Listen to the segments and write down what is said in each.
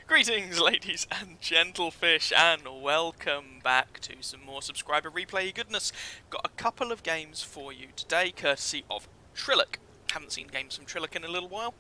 Greetings, ladies and gentlefish, and welcome back to some more subscriber replay goodness. Got a couple of games for you today, courtesy of Trillock. Haven't seen games from Trillock in a little while.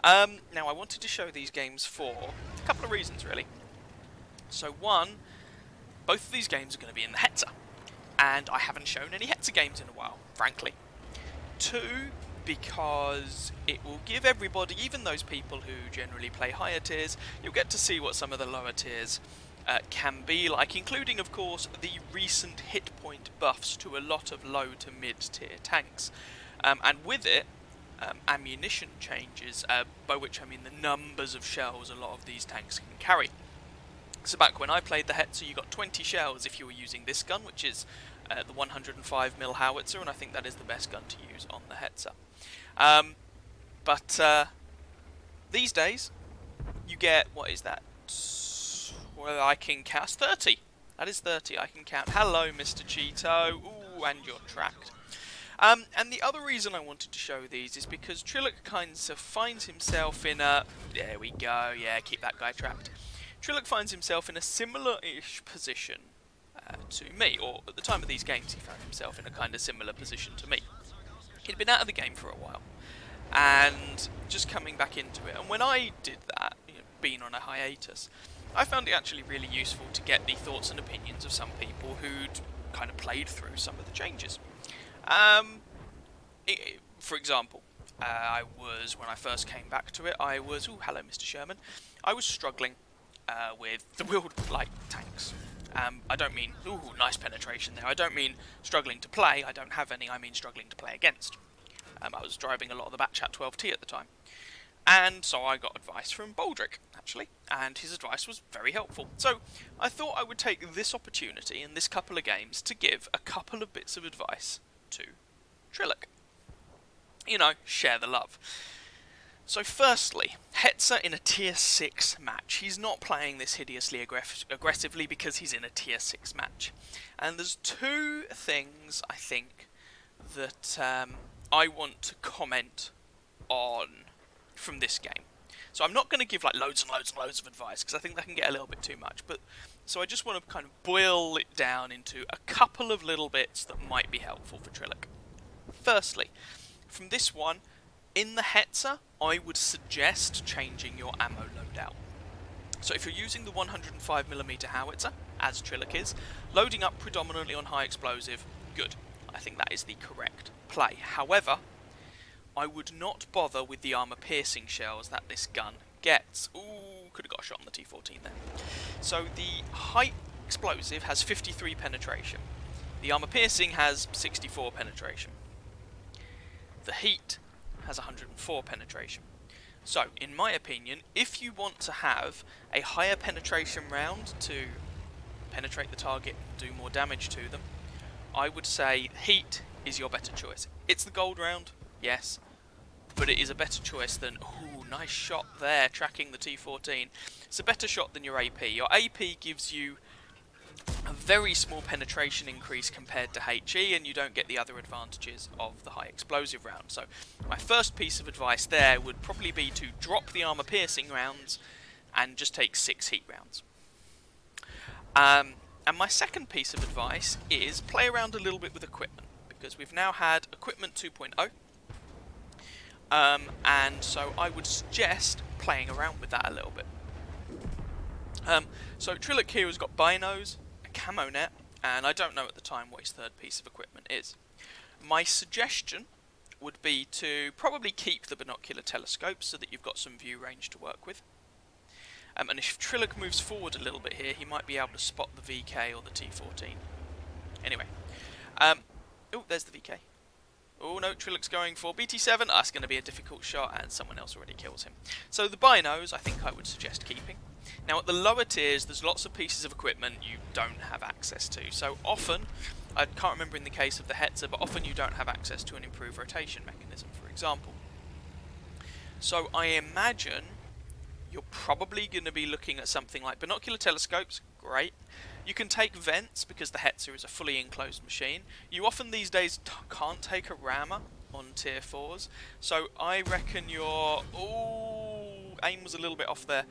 Now, I wanted to show these games for a couple of reasons, really. So, one, both of these games are going to be in the Hetzer, and I haven't shown any Hetzer games in a while, frankly. Two, because it will give everybody, even those people who generally play higher tiers, you'll get to see what some of the lower tiers can be like, including, of course, the recent hit point buffs to a lot of low to mid tier tanks. And with it, ammunition changes, by which I mean the numbers of shells a lot of these tanks can carry. So back when I played the Hetzer, you got 20 shells if you were using this gun, which is the 105mm howitzer, and I think that is the best gun to use on the Hetzer. But these days, you get, what is that? Well, I can count 30. That is 30, I can count. Hello, Mr. Cheeto. Ooh, and you're tracked. And the other reason I wanted to show these is because Trillock kind of finds himself in a... There we go, yeah, keep that guy trapped. Trillock finds himself in a similar-ish position to me, or at the time of these games he found himself in a kind of similar position to me. He'd been out of the game for a while, and just coming back into it, and when I did that, being on a hiatus, I found it actually really useful to get the thoughts and opinions of some people who'd kind of played through some of the changes. For example, when I first came back to it, ooh, hello Mr. Sherman, I was struggling with the wheeled light tanks. I don't mean, ooh, nice penetration there, I don't mean struggling to play, I don't have any, I mean struggling to play against. I was driving a lot of the Batchat 12T at the time. And so I got advice from Baldric, actually, and his advice was very helpful. So I thought I would take this opportunity in this couple of games to give a couple of bits of advice to Trillock. Share the love. So firstly, Hetzer in a tier 6 match. He's not playing this hideously aggressively because he's in a tier 6 match. And there's two things, I think, that I want to comment on from this game. So I'm not going to give like loads and loads and loads of advice because I think that can get a little bit too much. So I just want to kind of boil it down into a couple of little bits that might be helpful for Trillock. Firstly, from this one, in the Hetzer, I would suggest changing your ammo loadout. So if you're using the 105mm howitzer, as Trillock is, loading up predominantly on high explosive, good. I think that is the correct play. However, I would not bother with the armor-piercing shells that this gun gets. Ooh, could have got a shot on the T14 there. So the high explosive has 53 penetration. The armor-piercing has 64 penetration. The heat has 104 penetration. So, in my opinion, if you want to have a higher penetration round to penetrate the target and do more damage to them, I would say heat is your better choice. It's the gold round, yes, but it is a better choice than, ooh, nice shot there, tracking the T14. It's a better shot than your AP. Your AP gives you a very small penetration increase compared to HE, and you don't get the other advantages of the high explosive round. So my first piece of advice there would probably be to drop the armor piercing rounds and just take 6 heat rounds. And my second piece of advice is play around a little bit with equipment, because we've now had equipment 2.0, and so I would suggest playing around with that a little bit. So Trillock here has got binos, camo net, and I don't know at the time what his third piece of equipment is. My suggestion would be to probably keep the binocular telescope so that you've got some view range to work with. And if Trillock moves forward a little bit here, he might be able to spot the VK or the T14. Anyway. Oh, there's the VK. Oh no, Trillock's going for BT7. That's going to be a difficult shot, and someone else already kills him. So the binos, I think I would suggest keeping. Now at the lower tiers, there's lots of pieces of equipment you don't have access to. So often, I can't remember in the case of the Hetzer, but often you don't have access to an improved rotation mechanism, for example. So I imagine you're probably going to be looking at something like binocular telescopes, great. You can take vents because the Hetzer is a fully enclosed machine. You often these days can't take a rammer on tier 4s, so I reckon you're... Ooh, aim was a little bit off there.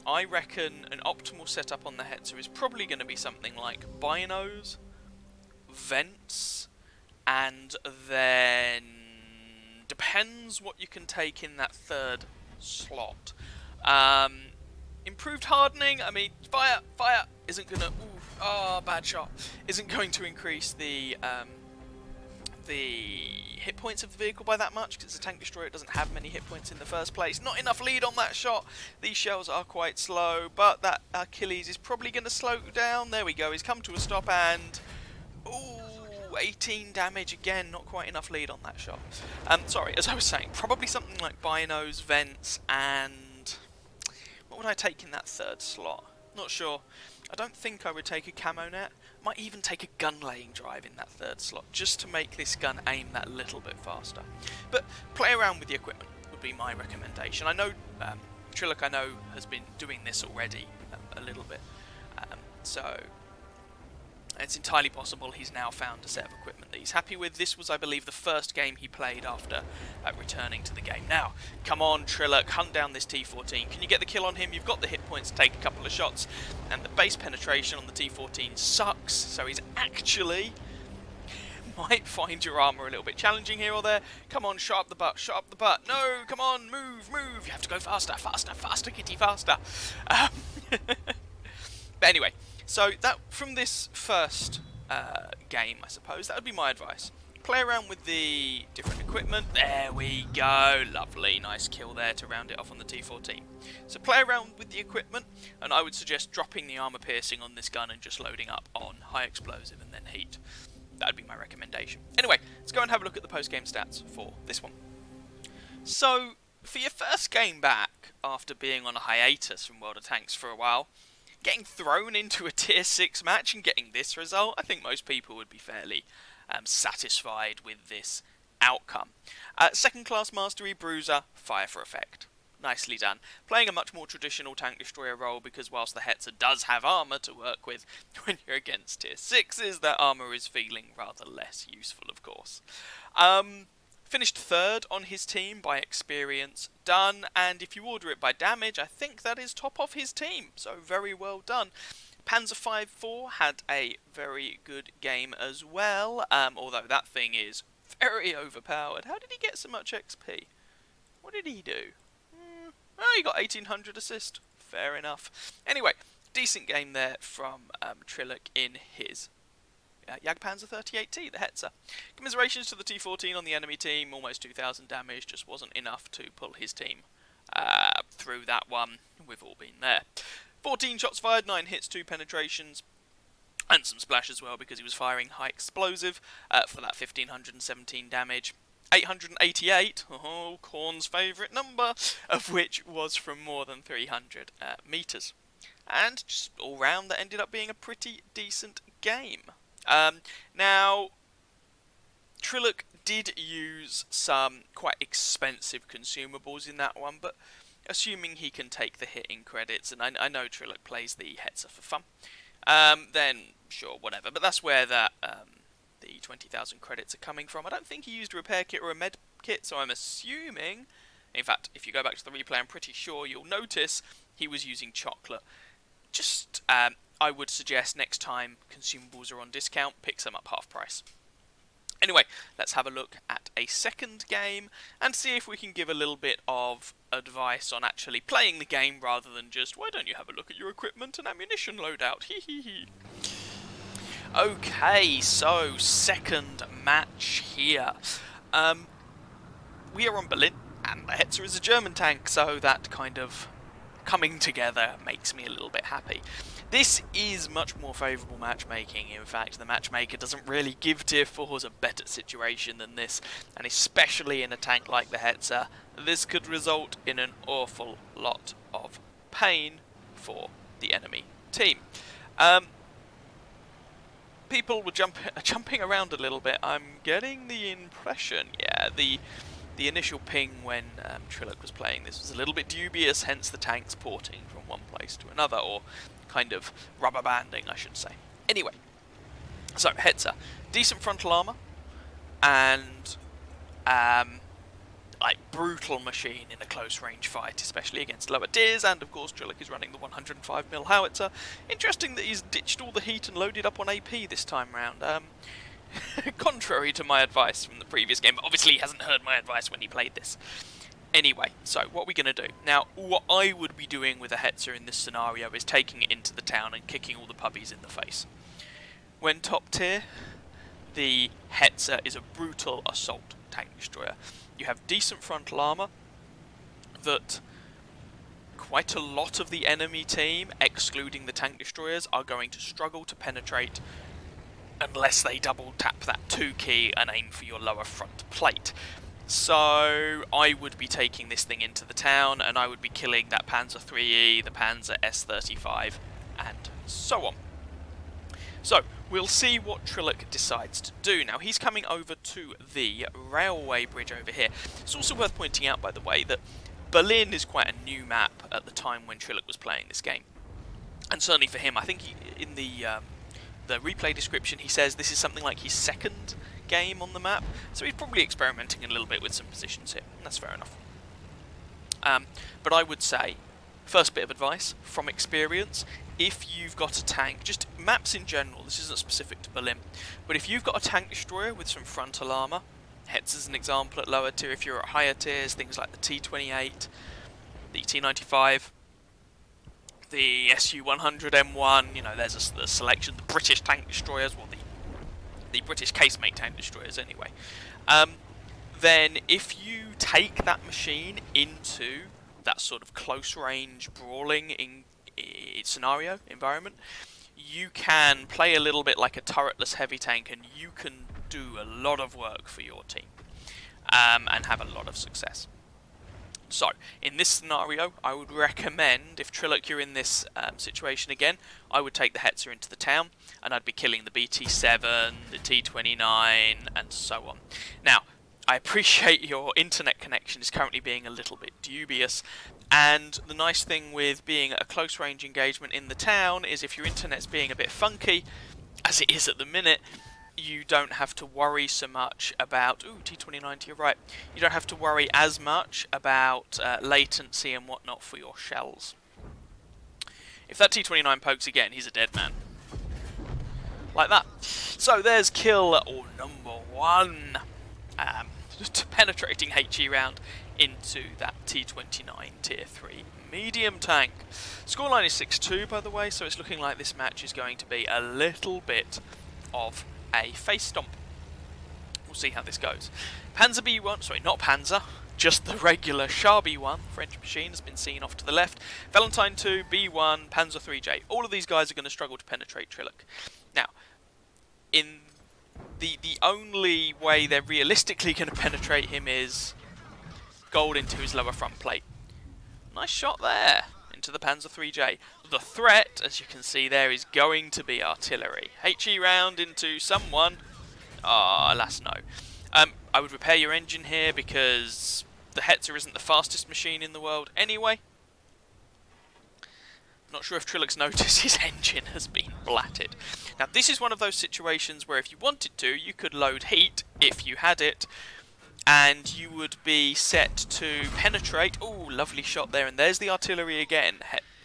I reckon an optimal setup on the Hetzer is probably going to be something like binos, vents, and then depends what you can take in that third slot. Improved hardening, I mean, fire isn't going to, bad shot, isn't going to increase the hit points of the vehicle by that much, because it's a tank destroyer. It doesn't have many hit points in the first place. Not enough lead on that shot. These shells are quite slow, but that Achilles is probably going to slow down. There we go, he's come to a stop, and 18 damage again. Not quite enough lead on that shot. Sorry, as I was saying, probably something like binos, vents, and what would I take in that third slot? Not sure. I don't think I would take a camo net. Might even take a gun laying drive in that third slot, just to make this gun aim that little bit faster. But play around with the equipment would be my recommendation. I know Trillock, has been doing this already a little bit, so it's entirely possible he's now found a set of equipment that he's happy with. This was, I believe, the first game he played after returning to the game. Now, come on, Trillock, hunt down this T14. Can you get the kill on him? You've got the hit points to take a couple of shots, and the base penetration on the T14 sucks, so he's actually might find your armour a little bit challenging here or there. Come on, shot up the butt, shot up the butt. No, come on, move. You have to go faster, kitty, faster. But anyway, so that from this first game, I suppose, that would be my advice. Play around with the different equipment. There we go. Lovely. Nice kill there to round it off on the T14. So play around with the equipment, and I would suggest dropping the armour piercing on this gun and just loading up on high explosive and then heat. That would be my recommendation. Anyway, let's go and have a look at the post-game stats for this one. So, for your first game back, after being on a hiatus from World of Tanks for a while, getting thrown into a tier 6 match and getting this result, I think most people would be fairly satisfied with this outcome. Second class mastery, bruiser, fire for effect. Nicely done. Playing a much more traditional tank destroyer role, because whilst the Hetzer does have armour to work with, when you're against tier 6s, that armour is feeling rather less useful, of course. Finished third on his team by experience, done, and if you order it by damage, I think that is top of his team, so very well done. Panzer 5-4 had a very good game as well, although that thing is very overpowered. How did he get so much XP? What did he do? Oh, he got 1800 assist. Fair enough. Anyway, decent game there from Trillock in his Jagdpanzer 38T, the Hetzer. Commiserations to the T14 on the enemy team, almost 2000 damage, just wasn't enough to pull his team through that one. We've all been there. 14 shots fired, 9 hits, 2 penetrations, and some splash as well, because he was firing high explosive for that 1517 damage. 888, Korn's favourite number, of which was from more than 300 metres. And just all round, that ended up being a pretty decent game. Now, Trillock did use some quite expensive consumables in that one, but assuming he can take the hit in credits, and I know Trillock plays the Hetzer for fun, then sure, whatever. But that's where that the 20,000 credits are coming from. I don't think he used a repair kit or a med kit, so I'm assuming, in fact, if you go back to the replay, I'm pretty sure you'll notice he was using chocolate. Just, I would suggest next time consumables are on discount, pick some up half price. Anyway, let's have a look at a second game and see if we can give a little bit of advice on actually playing the game rather than just, why don't you have a look at your equipment and ammunition loadout, hee hee hee. Okay, so second match here. We are on Berlin, and the Hetzer is a German tank, so that kind of coming together makes me a little bit happy. This is much more favourable matchmaking. In fact, the matchmaker doesn't really give tier 4s a better situation than this, and especially in a tank like the Hetzer, this could result in an awful lot of pain for the enemy team. People were jumping around a little bit. I'm getting the impression, yeah, the initial ping when Trillock was playing this was a little bit dubious, hence the tanks porting from one place to another, or kind of rubber banding, I should say. Anyway, so Hetzer, decent frontal armour, and like brutal machine in a close range fight, especially against lower tiers, and of course Trillock is running the 105mm howitzer. Interesting that he's ditched all the heat and loaded up on AP this time round. Contrary to my advice from the previous game, but obviously he hasn't heard my advice when he played this. Anyway, so what are we going to do? Now, what I would be doing with a Hetzer in this scenario is taking it into the town and kicking all the puppies in the face. When top tier, the Hetzer is a brutal assault tank destroyer. You have decent frontal armour that quite a lot of the enemy team, excluding the tank destroyers, are going to struggle to penetrate unless they double tap that 2 key and aim for your lower front plate. So I would be taking this thing into the town, and I would be killing that Panzer IIIe, the Panzer S35, and so on. So we'll see what Trillock decides to do. Now, he's coming over to the railway bridge over here. It's also worth pointing out, by the way, that Berlin is quite a new map at the time when Trillock was playing this game. And certainly for him, I think in the replay description he says this is something like his second game on the map, so he's probably experimenting a little bit with some positions here. That's fair enough. But I would say, first bit of advice from experience, if you've got a tank, just maps in general, this isn't specific to Berlin, but if you've got a tank destroyer with some frontal armour, Hetz is an example at lower tier, if you're at higher tiers, things like the T28, the T95, the SU-100M1, you know, there's a selection, the British tank destroyers, well, the British casemate tank destroyers anyway. Then if you take that machine into that sort of close range brawling scenario, environment, you can play a little bit like a turretless heavy tank, and you can do a lot of work for your team and have a lot of success. So, in this scenario, I would recommend, if Trillock you're in this situation again, I would take the Hetzer into the town, and I'd be killing the BT7, the T29, and so on. Now, I appreciate your internet connection is currently being a little bit dubious, and the nice thing with being a close range engagement in the town is if your internet's being a bit funky, as it is at the minute, you don't have to worry so much about... Ooh, T29 to your right. You don't have to worry as much about latency and whatnot for your shells. If that T29 pokes again, he's a dead man. Like that. So there's kill number 1. Penetrating HE round into that T29 tier 3 medium tank. Scoreline is 6-2, by the way, so it's looking like this match is going to be a little bit of a face stomp. We'll see how this goes. Panzer B1, sorry, not Panzer, just the regular Char B1, French machine, has been seen off to the left. Valentine 2, B1, Panzer 3J. All of these guys are going to struggle to penetrate Trillock. Now, in the only way they're realistically going to penetrate him is gold into his lower front plate. Nice shot there into the Panzer 3J. The threat, as you can see there, is going to be artillery. HE round into someone. Ah, alas no. I would repair your engine here because the Hetzer isn't the fastest machine in the world anyway. Not sure if Trillock's noticed his engine has been blatted. Now this is one of those situations where if you wanted to, you could load heat if you had it, and you would be set to penetrate. Ooh, lovely shot there, and there's the artillery again.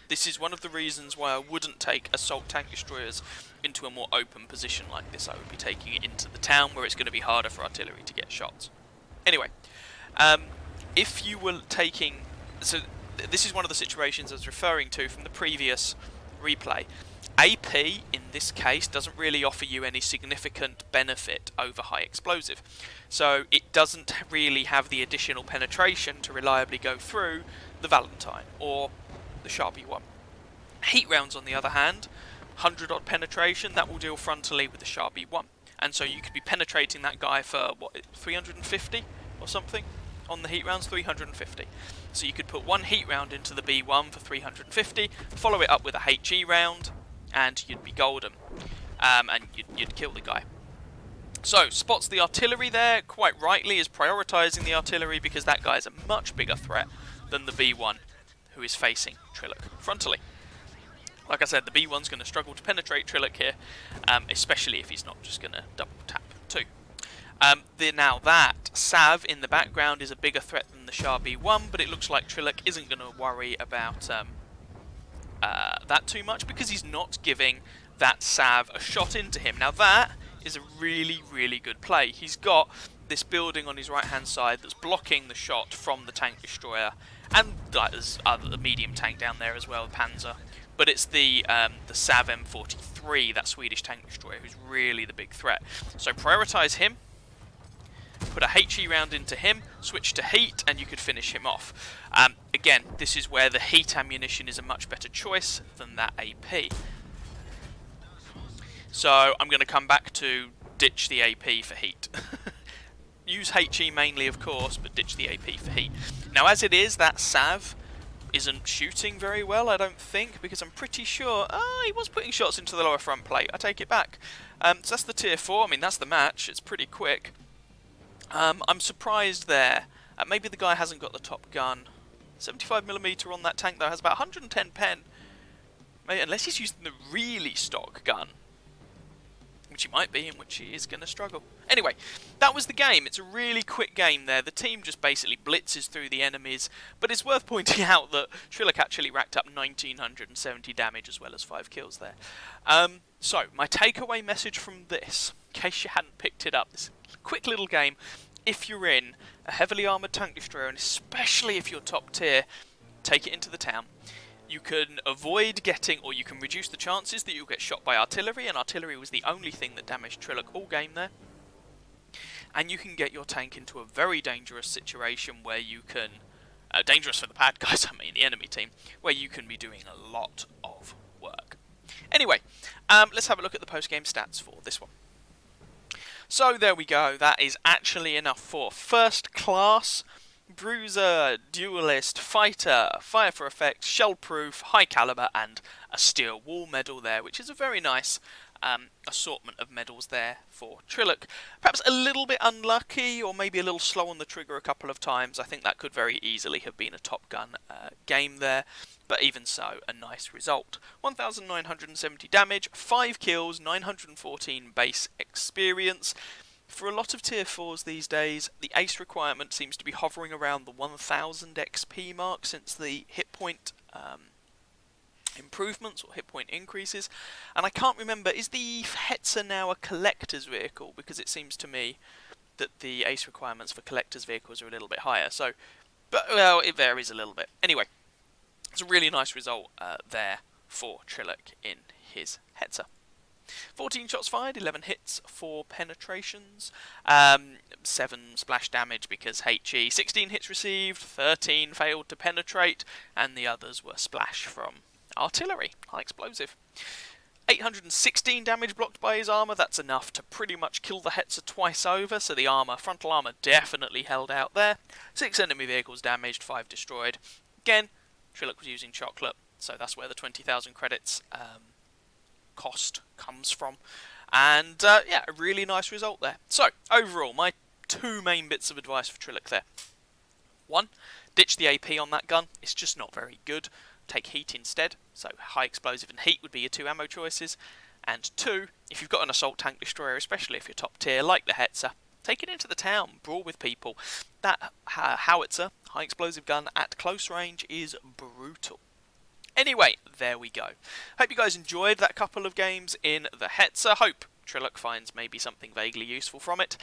This is one of the reasons why I wouldn't take assault tank destroyers into a more open position like this. I would be taking it into the town where it's going to be harder for artillery to get shots. Anyway, if you were taking... So this is one of the situations I was referring to from the previous replay. AP, in this case, doesn't really offer you any significant benefit over high explosive. So it doesn't really have the additional penetration to reliably go through the Valentine or the Sharpie one. Heat rounds, on the other hand, 100 odd penetration, that will deal frontally with the Sharpie one. And so you could be penetrating that guy for, what, 350 or something? On the heat rounds, 350. So you could put one heat round into the B1 for 350, follow it up with a HE round, and you'd be golden. And you'd kill the guy. So, spots the artillery there, quite rightly is prioritising the artillery because that guy is a much bigger threat than the B1, who is facing Trillock frontally. Like I said, the B1's going to struggle to penetrate Trillock here, especially if he's not just going to double tap too. Now that Sav in the background is a bigger threat than the Shah B1, but it looks like Trillock isn't going to worry about that too much because he's not giving that Sav a shot into him. Now that is a really, really good play. He's got this building on his right-hand side that's blocking the shot from the tank destroyer, and like, there's a medium tank down there as well, Panzer. But it's the Sav M43, that Swedish tank destroyer, who's really the big threat. So prioritise him, put a HE round into him, switch to heat, and you could finish him off. Again, this is where the heat ammunition is a much better choice than that AP. So I'm going to come back to ditch the AP for heat. Use HE mainly, of course, but ditch the AP for heat. Now, as it is, that Sav isn't shooting very well, I don't think, because I'm pretty sure... he was putting shots into the lower front plate. I take it back. So that's the tier 4. I mean, that's the match. It's pretty quick. I'm surprised there. Maybe the guy hasn't got the top gun. 75mm on that tank, though, has about 110 pen. Maybe, unless he's using the really stock gun. Which he might be, in which he is going to struggle. Anyway, that was the game. It's a really quick game there. The team just basically blitzes through the enemies, but it's worth pointing out that Trillock actually racked up 1970 damage as well as 5 kills there. So, my takeaway message from this, in case you hadn't picked it up, this quick little game, if you're in a heavily armoured tank destroyer, and especially if you're top tier, take it into the town. You can avoid getting, or you can reduce the chances that you'll get shot by artillery, and artillery was the only thing that damaged Trillock all game there. And you can get your tank into a very dangerous situation where you can, dangerous for the bad guys, I mean the enemy team, where you can be doing a lot of work. Anyway, let's have a look at the post-game stats for this one. So there we go, that is actually enough for first class, bruiser, duelist, fighter, fire for effect, shell-proof, high caliber, and a steel wall medal there, which is a very nice assortment of medals there for Trillock. Perhaps a little bit unlucky, or maybe a little slow on the trigger a couple of times. I think that could very easily have been a Top Gun game there, but even so, a nice result. 1,970 damage, 5 kills, 914 base experience. For a lot of tier 4s these days, the ace requirement seems to be hovering around the 1000 XP mark since the hit point improvements or hit point increases. And I can't remember, is the Hetzer now a collector's vehicle? Because it seems to me that the ace requirements for collector's vehicles are a little bit higher. So, but well, it varies a little bit. Anyway, it's a really nice result there for Trillock in his Hetzer. 14 shots fired, 11 hits, 4 penetrations, 7 splash damage because HE, 16 hits received, 13 failed to penetrate, and the others were splash from artillery, high explosive. 816 damage blocked by his armour, that's enough to pretty much kill the Hetzer twice over, so the armour, frontal armour definitely held out there. 6 enemy vehicles damaged, 5 destroyed. Again, Trillock was using chocolate, so that's where the 20,000 credits cost comes from. And yeah, a really nice result there. So, overall, my 2 main bits of advice for Trillock there. 1, ditch the AP on that gun, it's just not very good. Take heat instead, so high explosive and heat would be your 2 ammo choices. And 2, if you've got an assault tank destroyer, especially if you're top tier, like the Hetzer, take it into the town, brawl with people. That howitzer, high explosive gun at close range, is brutal. Anyway, there we go. Hope you guys enjoyed that couple of games in the Hetzer. Hope Trillock finds maybe something vaguely useful from it.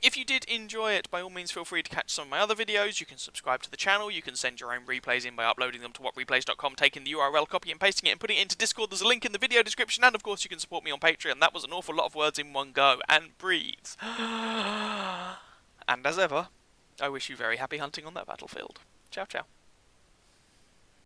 If you did enjoy it, by all means feel free to catch some of my other videos. You can subscribe to the channel, you can send your own replays in by uploading them to whatreplays.com, taking the URL, copying and pasting it and putting it into Discord. There's a link in the video description, and of course you can support me on Patreon. That was an awful lot of words in one go, and breathe. And as ever, I wish you very happy hunting on that battlefield. Ciao, ciao.